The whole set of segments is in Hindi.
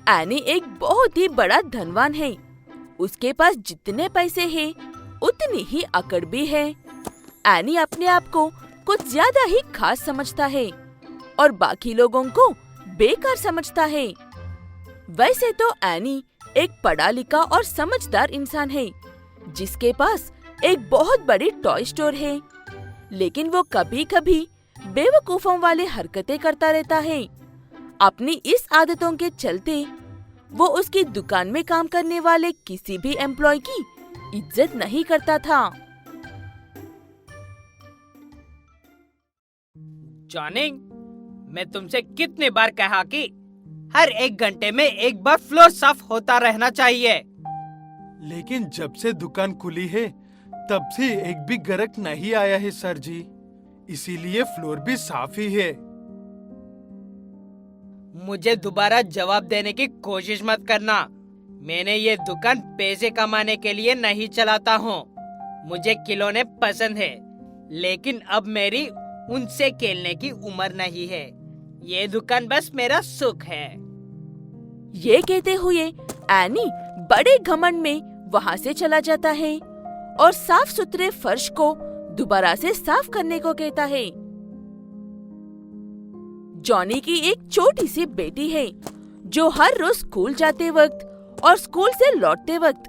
एनी एक बहुत ही बड़ा धनवान है। उसके पास जितने पैसे हैं, उतनी ही अकड़ भी है। एनी अपने आप को कुछ ज्यादा ही खास समझता है और बाकी लोगों को बेकार समझता है। वैसे तो एनी एक पढ़ा लिखा और समझदार इंसान है, जिसके पास एक बहुत बड़ी टॉय स्टोर है, लेकिन वो कभी कभी बेवकूफों वाली हरकतें करता रहता है। अपनी इस आदतों के चलते वो उसकी दुकान में काम करने वाले किसी भी एम्प्लॉय की इज्जत नहीं करता था। जॉनी, मैं तुमसे कितनी बार कहा कि हर 1 घंटे में एक बार फ्लोर साफ होता रहना चाहिए। लेकिन जब से दुकान खुली है तब से एक भी ग्राहक नहीं आया है सर जी, इसीलिए फ्लोर भी साफ ही है। मुझे दोबारा जवाब देने की कोशिश मत करना। मैंने ये दुकान पैसे कमाने के लिए नहीं चलाता हूँ। मुझे खिलौने पसंद है, लेकिन अब मेरी उनसे खेलने की उम्र नहीं है। ये दुकान बस मेरा सुख है। ये कहते हुए एनी बड़े घमंड में वहाँ से चला जाता है और साफ सुथरे फर्श को दोबारा से साफ करने को कहता है। जॉनी की एक छोटी सी बेटी है, जो हर रोज स्कूल जाते वक्त और स्कूल से लौटते वक्त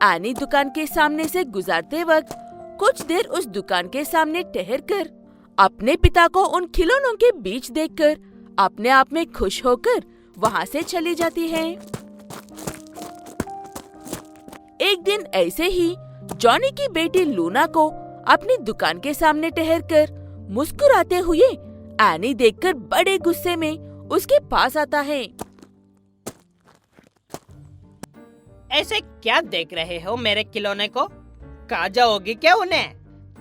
एनी दुकान के सामने से गुजरते वक्त कुछ देर उस दुकान के सामने ठहरकर अपने पिता को उन खिलौनों के बीच देखकर अपने आप में खुश होकर वहाँ से चली जाती है। एक दिन ऐसे ही जॉनी की बेटी लूना को अपनी दुकान के सामने ठहरकर मुस्कुराते हुए एनी देखकर बड़े गुस्से में उसके पास आता है। ऐसे क्या देख रहे हो मेरे खिलौने को? खा जाओगी क्या उन्हें?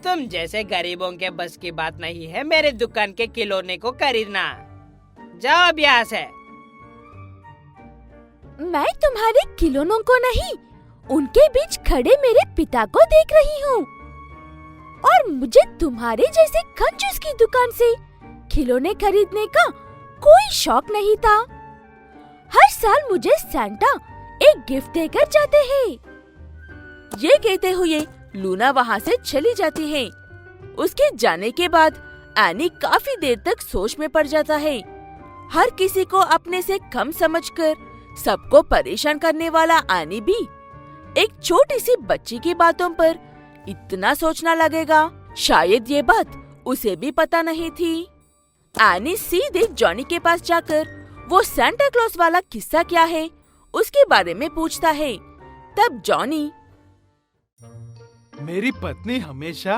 तुम जैसे गरीबों के बस की बात नहीं है मेरे दुकान के खिलौने को खरीदना। जाओ अब यहाँ से। मैं तुम्हारे खिलौनों को नहीं, उनके बीच खड़े मेरे पिता को देख रही हूँ। और मुझे तुम्हारे जैसे कंजूस की दुकान से खिलौने खरीदने का कोई शौक नहीं था। हर साल मुझे सांता एक गिफ्ट देकर जाते हैं। ये कहते हुए लूना वहाँ से चली जाती है। उसके जाने के बाद एनी काफी देर तक सोच में पड़ जाता है। हर किसी को अपने से कम समझकर सबको परेशान करने वाला एनी भी एक छोटी सी बच्ची की बातों पर इतना सोचना लगेगा, शायद ये बात उसे भी पता नहीं थी। एनी सीधे जॉनी के पास जाकर वो सांता क्लॉज वाला किस्सा क्या है उसके बारे में पूछता है। तब जॉनी, मेरी पत्नी हमेशा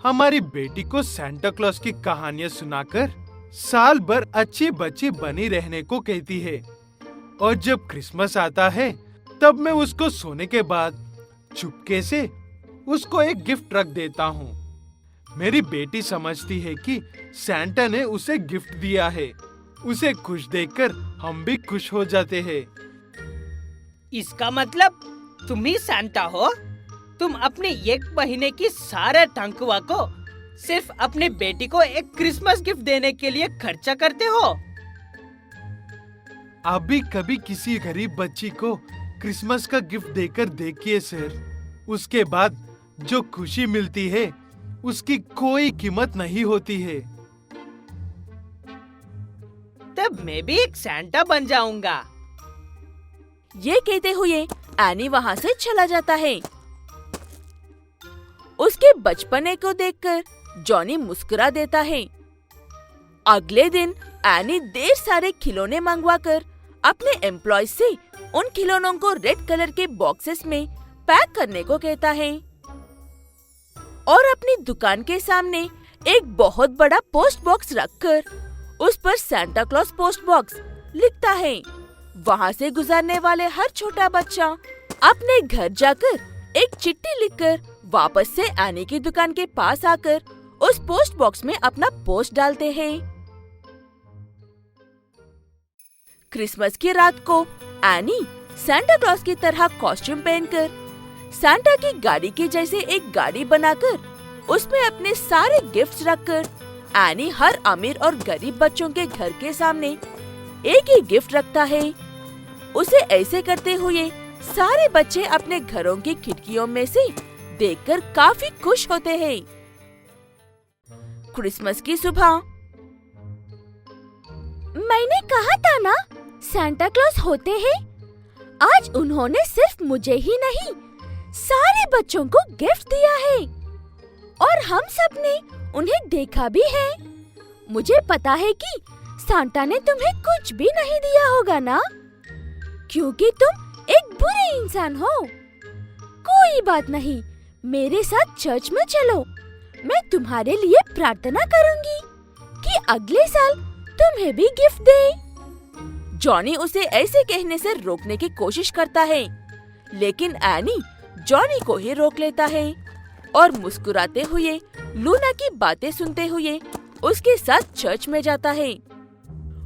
हमारी बेटी को सांता क्लॉज की कहानियाँ सुनाकर साल भर अच्छी बच्ची बनी रहने को कहती है, और जब क्रिसमस आता है तब मैं उसको सोने के बाद चुपके से उसको एक गिफ्ट रख देता हूँ। मेरी बेटी समझती है कि सांता ने उसे गिफ्ट दिया है। उसे खुश देखकर हम भी खुश हो जाते हैं। इसका मतलब तुम ही सांता हो? तुम अपने 1 महीने की सारे तनख्वाह को सिर्फ अपनी बेटी को एक क्रिसमस गिफ्ट देने के लिए खर्चा करते हो? आप भी कभी किसी गरीब बच्ची को क्रिसमस का गिफ्ट देकर देखिए सर। उसके बाद जो खुशी मिलती है उसकी कोई कीमत नहीं होती है। तब मैं भी एक सांता बन जाऊंगा। ये कहते हुए एनी वहाँ से चला जाता है। उसके बचपने को देखकर जॉनी मुस्कुरा देता है। अगले दिन एनी ढेर सारे खिलौने मंगवाकर अपने एम्प्लॉय से उन खिलौनों को रेड कलर के बॉक्सेस में पैक करने को कहता है और अपनी दुकान के सामने एक बहुत बड़ा पोस्ट बॉक्स रखकर उस पर सांता क्लॉज पोस्ट बॉक्स लिखता है। वहाँ से गुजरने वाले हर छोटा बच्चा अपने घर जाकर एक चिट्ठी लिखकर वापस से एनी की दुकान के पास आकर उस पोस्ट बॉक्स में अपना पोस्ट डालते हैं। क्रिसमस की रात को एनी सांता क्लॉज की तरह कॉस्ट्यूम पहनकर सांता की गाड़ी के जैसे एक गाड़ी बनाकर उसमें अपने सारे गिफ्ट्स रखकर एनी हर अमीर और गरीब बच्चों के घर के सामने एक ही गिफ्ट रखता है। उसे ऐसे करते हुए सारे बच्चे अपने घरों की खिड़कियों में से देखकर काफी खुश होते हैं। क्रिसमस की सुबह। मैंने कहा था ना, सांता क्लॉज होते हैं। आज उन्होंने सिर्फ मुझे ही नहीं, सारे बच्चों को गिफ्ट दिया है और हम सब ने उन्हें देखा भी है। मुझे पता है कि सांता ने तुम्हें कुछ भी नहीं दिया होगा ना, क्योंकि तुम एक बुरे इंसान हो। कोई बात नहीं, मेरे साथ चर्च में चलो। मैं तुम्हारे लिए प्रार्थना करूंगी कि अगले साल तुम्हें भी गिफ्ट दे। जॉनी उसे ऐसे कहने से रोकने की कोशिश करता है, लेकिन एनी जॉनी को ही रोक लेता है और मुस्कुराते हुए लूना की बातें सुनते हुए उसके साथ चर्च में जाता है।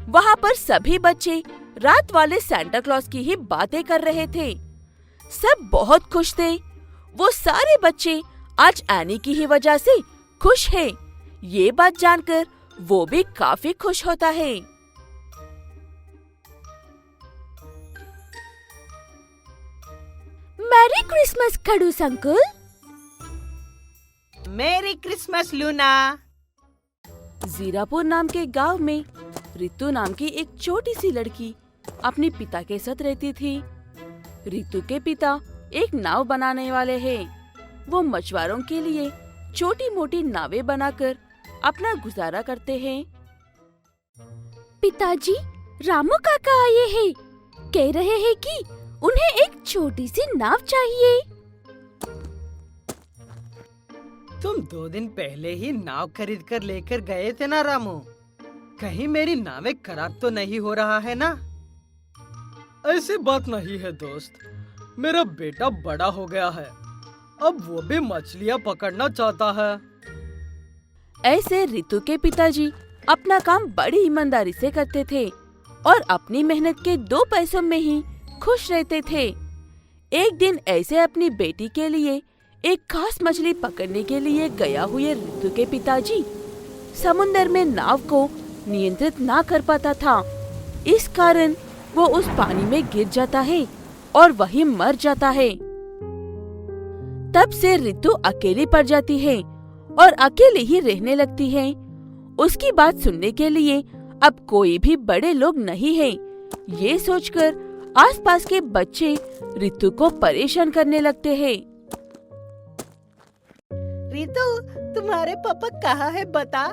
वहाँ पर सभी बच्चे रात वाले सांता क्लॉज की ही बातें कर रहे थे। सब बहुत खुश थे। वो सारे बच्चे आज एनी की ही वजह से खुश है। ये बात जानकर वो भी काफी खुश होता है। मैरी क्रिसमस खड़ूस uncle. Merry Christmas Luna. Zirapur नाम के गांव में रितु नाम की एक छोटी सी लड़की अपने पिता के साथ रहती थी। रितु के पिता एक नाव बनाने वाले हैं। वो मछुआरों के लिए छोटी मोटी नावें बनाकर अपना गुजारा करते हैं। पिताजी, रामू काका आए हैं। कह रहे हैं कि उन्हें एक छोटी सी नाव चाहिए। तुम 2 दिन पहले ही नाव खरीद कर लेकर गए थे ना रामू? कहीं मेरी नावें खराब तो नहीं हो रहा है ना? ऐसी बात नहीं है दोस्त, मेरा बेटा बड़ा हो गया है, अब वो भी मछलियाँ पकड़ना चाहता है। ऐसे रितु के पिताजी अपना काम बड़ी ईमानदारी से करते थे और अपनी मेहनत के 2 पैसों में ही खुश रहते थे। एक दिन ऐसे अपनी बेटी के लिए एक खास मछली पकड़ने के लिए गया हुए रितु के पिताजी समुद्र में नाव को नियंत्रित ना कर पाता था। इस कारण वो उस पानी में गिर जाता है और वहीं मर जाता है। तब से रितु अकेली पड़ जाती है और अकेले ही रहने लगती है। उसकी बात सुनने के लिए अब कोई भी बड़े लोग नहीं है। ये सोचकर आसपास के बच्चे रितु को परेशान करने लगते हैं। रितु, तुम्हारे पापा कहाँ है बता?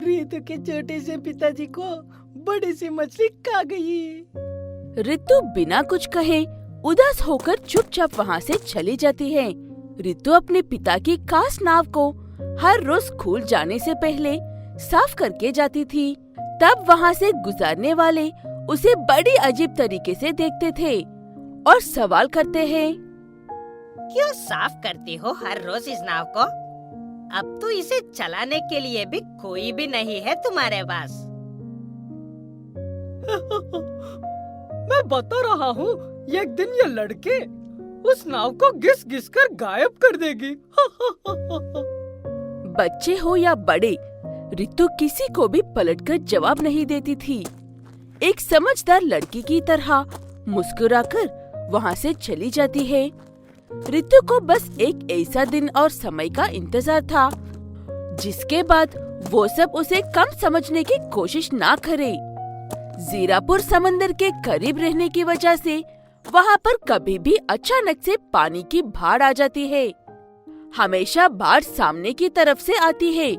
रितु के छोटे से पिताजी को बड़ी सी मछली खा गई। रितु बिना कुछ कहे उदास होकर चुपचाप वहाँ से चली जाती है। रितु अपने पिता की खास नाव को हर रोज स्कूल जाने से पहले साफ करके जाती थी। तब वहाँ से गुजरने वाले उसे बड़ी अजीब तरीके से देखते थे और सवाल करते हैं, क्यों साफ करती हो हर रोज इस नाव को? अब तो इसे चलाने के लिए भी कोई भी नहीं है तुम्हारे पास। मैं बता रहा हूँ, एक दिन ये लड़के उस नाव को घिस घिस कर गायब कर देगी। बच्चे हो या बड़े, रितु किसी को भी पलटकर जवाब नहीं देती थी। एक समझदार लड़की की तरह मुस्कुराकर वहाँ से चली जाती है। रितु को बस एक ऐसा दिन और समय का इंतजार था जिसके बाद वो सब उसे कम समझने की कोशिश ना करे। जीरापुर समंदर के करीब रहने की वजह से वहाँ पर कभी भी अचानक से पानी की बाढ़ आ जाती है। हमेशा बाढ़ सामने की तरफ से आती है,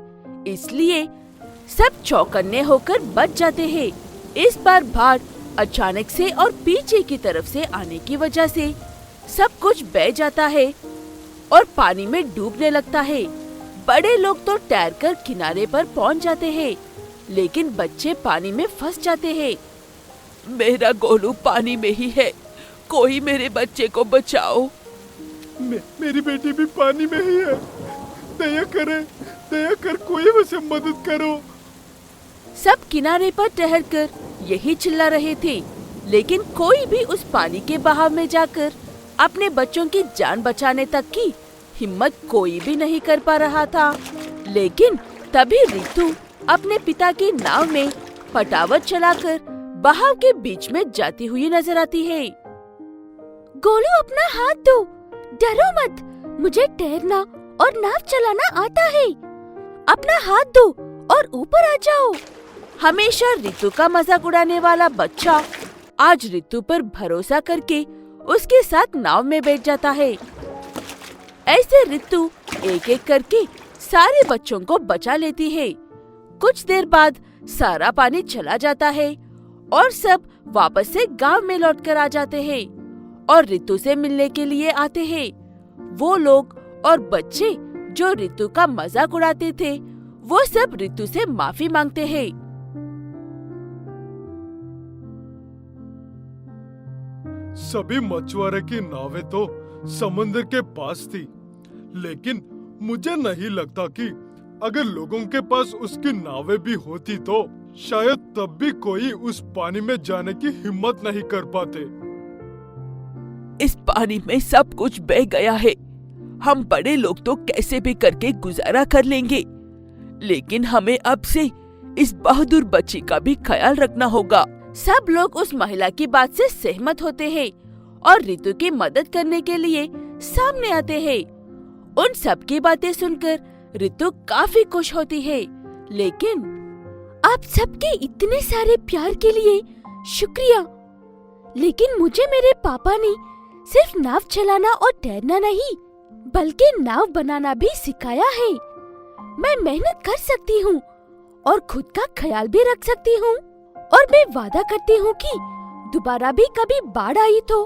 इसलिए सब चौकन्ने होकर बच जाते हैं। इस बार बाढ़ अचानक से और पीछे की तरफ से आने की वजह से सब कुछ बह जाता है और पानी में डूबने लगता है। बड़े लोग तो तैरकर किनारे पर पहुंच जाते हैं, लेकिन बच्चे पानी में फंस जाते हैं। मेरा गोलू पानी में ही है, कोई मेरे बच्चे को बचाओ। मेरी बेटी भी पानी में ही है, दया कर कोई मुझे मदद करो। सब किनारे पर ठहरकर यही चिल्ला रहे थे, लेकिन कोई भी उस पानी के बहाव में जाकर अपने बच्चों की जान बचाने तक की हिम्मत कोई भी नहीं कर पा रहा था। लेकिन तभी रितु अपने पिता की नाव में पटावत चलाकर बहाव के बीच में जाती हुई नजर आती है। गोलू अपना हाथ दो, डरो मत, मुझे तैरना और नाव चलाना आता है। अपना हाथ दो और ऊपर आ जाओ। हमेशा रितु का मजाक उड़ाने वाला बच्चा आज रितु पर भरोसा करके उसके साथ नाव में बैठ जाता है। ऐसे रितु एक एक करके सारे बच्चों को बचा लेती है। कुछ देर बाद सारा पानी चला जाता है और सब वापस से गांव में लौटकर आ जाते हैं और रितु से मिलने के लिए आते हैं। वो लोग और बच्चे जो रितु का मजाक उड़ाते थे वो सब रितु से माफी मांगते हैं। सभी मछुआरे की नावें तो समुद्र के पास थी, लेकिन मुझे नहीं लगता कि अगर लोगों के पास उसकी नावें भी होती तो शायद तब भी कोई उस पानी में जाने की हिम्मत नहीं कर पाते। इस पानी में सब कुछ बह गया है। हम बड़े लोग तो कैसे भी करके गुजारा कर लेंगे, लेकिन हमें अब से इस बहादुर बच्ची का भी ख्याल रखना होगा। सब लोग उस महिला की बात से सहमत होते हैं और रितु की मदद करने के लिए सामने आते हैं। उन सब की बातें सुनकर रितु काफी खुश होती है, लेकिन आप सबके इतने सारे प्यार के लिए शुक्रिया, लेकिन मुझे मेरे पापा ने सिर्फ नाव चलाना और तैरना नहीं बल्कि नाव बनाना भी सिखाया है। मैं मेहनत कर सकती हूँ और खुद का ख्याल भी रख सकती हूँ, और मैं वादा करती हूँ कि दोबारा भी कभी बाढ़ आई तो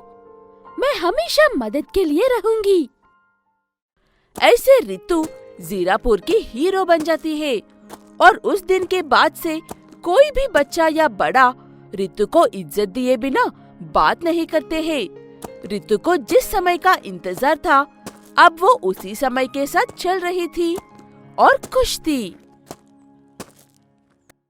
मैं हमेशा मदद के लिए रहूंगी। ऐसे रितु जीरापुर की हीरो बन जाती है और उस दिन के बाद से कोई भी बच्चा या बड़ा रितु को इज्जत दिए बिना बात नहीं करते हैं। रितु को जिस समय का इंतजार था अब वो उसी समय के साथ चल रही थी और खुश थी।